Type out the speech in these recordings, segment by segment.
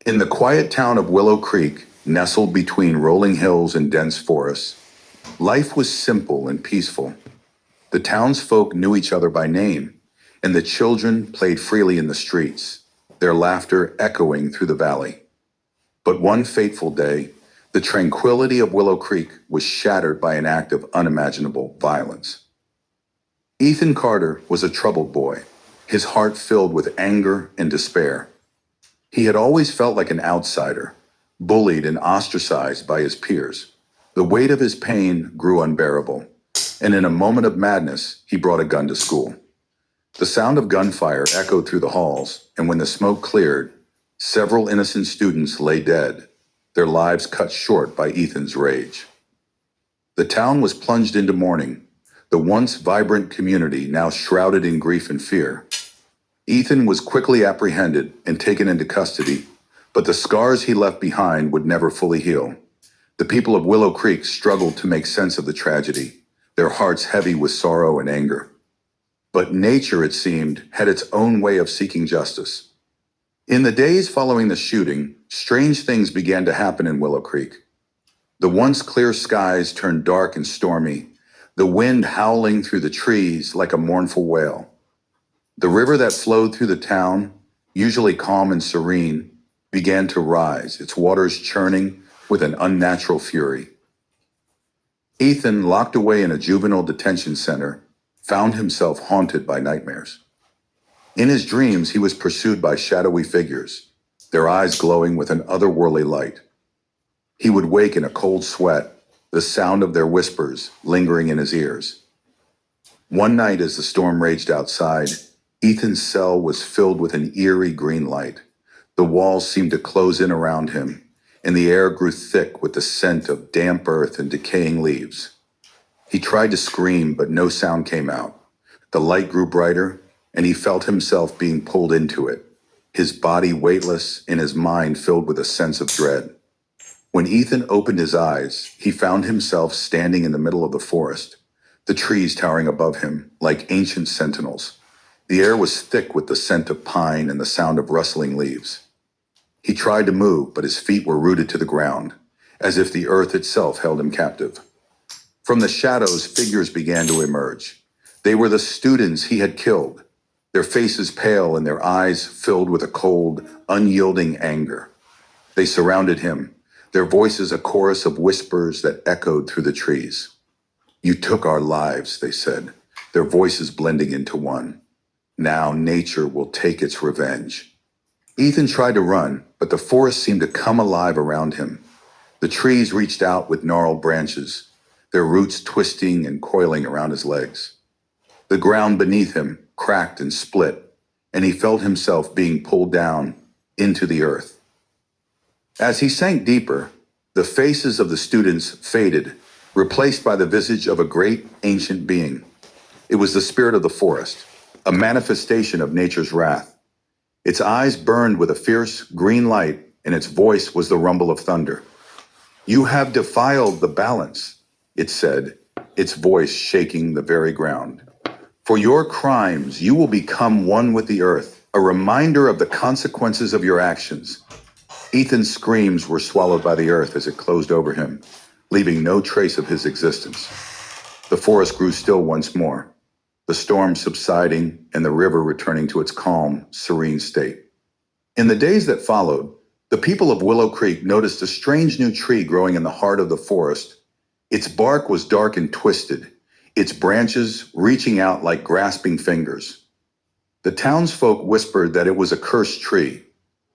In the quiet town of Willow Creek, nestled between rolling hills and dense forests, life was simple and peaceful. The townsfolk knew each other by name, and the children played freely in the streets, their laughter echoing through the valley. But one fateful day, the tranquility of Willow Creek was shattered by an act of unimaginable violence. Ethan Carter was a troubled boy, his heart filled with anger and despair. He had always felt like an outsider, bullied and ostracized by his peers. The weight of his pain grew unbearable, and in a moment of madness, he brought a gun to school. The sound of gunfire echoed through the halls, and when the smoke cleared, several innocent students lay dead, their lives cut short by Ethan's rage. The town was plunged into mourning, the once vibrant community now shrouded in grief and fear. Ethan was quickly apprehended and taken into custody, but the scars he left behind would never fully heal. The people of Willow Creek struggled to make sense of the tragedy, their hearts heavy with sorrow and anger. But nature, it seemed, had its own way of seeking justice. In the days following the shooting, strange things began to happen in Willow Creek. The once clear skies turned dark and stormy, the wind howling through the trees like a mournful wail. The river that flowed through the town, usually calm and serene, began to rise, its waters churning with an unnatural fury. Ethan, locked away in a juvenile detention center, found himself haunted by nightmares. In his dreams, he was pursued by shadowy figures, their eyes glowing with an otherworldly light. He would wake in a cold sweat, the sound of their whispers lingering in his ears. One night, as the storm raged outside, Ethan's cell was filled with an eerie green light. The walls seemed to close in around him, and the air grew thick with the scent of damp earth and decaying leaves. He tried to scream, but no sound came out. The light grew brighter, and he felt himself being pulled into it, his body weightless and his mind filled with a sense of dread. When Ethan opened his eyes, he found himself standing in the middle of the forest, the trees towering above him like ancient sentinels. The air was thick with the scent of pine and the sound of rustling leaves. He tried to move, but his feet were rooted to the ground, as if the earth itself held him captive. From the shadows, figures began to emerge. They were the students he had killed, their faces pale and their eyes filled with a cold, unyielding anger. They surrounded him, their voices a chorus of whispers that echoed through the trees. "You took our lives," they said, their voices blending into one. "Now nature will take its revenge." Ethan tried to run, but the forest seemed to come alive around him. The trees reached out with gnarled branches, their roots twisting and coiling around his legs. The ground beneath him cracked and split, and he felt himself being pulled down into the earth. As he sank deeper, the faces of the students faded, replaced by the visage of a great ancient being. It was the spirit of the forest, a manifestation of nature's wrath. Its eyes burned with a fierce green light, and its voice was the rumble of thunder. "You have defiled the balance," it said, its voice shaking the very ground. "For your crimes, you will become one with the earth, a reminder of the consequences of your actions." Ethan's screams were swallowed by the earth as it closed over him, leaving no trace of his existence. The forest grew still once more, the storm subsiding and the river returning to its calm, serene state. In the days that followed, the people of Willow Creek noticed a strange new tree growing in the heart of the forest. Its bark was dark and twisted, its branches reaching out like grasping fingers. The townsfolk whispered that it was a cursed tree,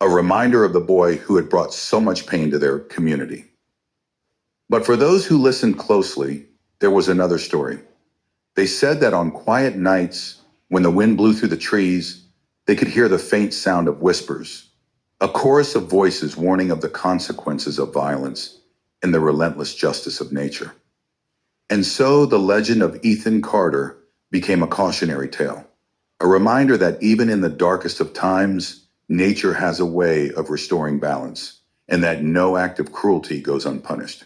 a reminder of the boy who had brought so much pain to their community. But for those who listened closely, there was another story. They said that on quiet nights, when the wind blew through the trees, they could hear the faint sound of whispers, a chorus of voices warning of the consequences of violence and the relentless justice of nature. And so the legend of Ethan Carter became a cautionary tale, a reminder that even in the darkest of times, nature has a way of restoring balance, and that no act of cruelty goes unpunished.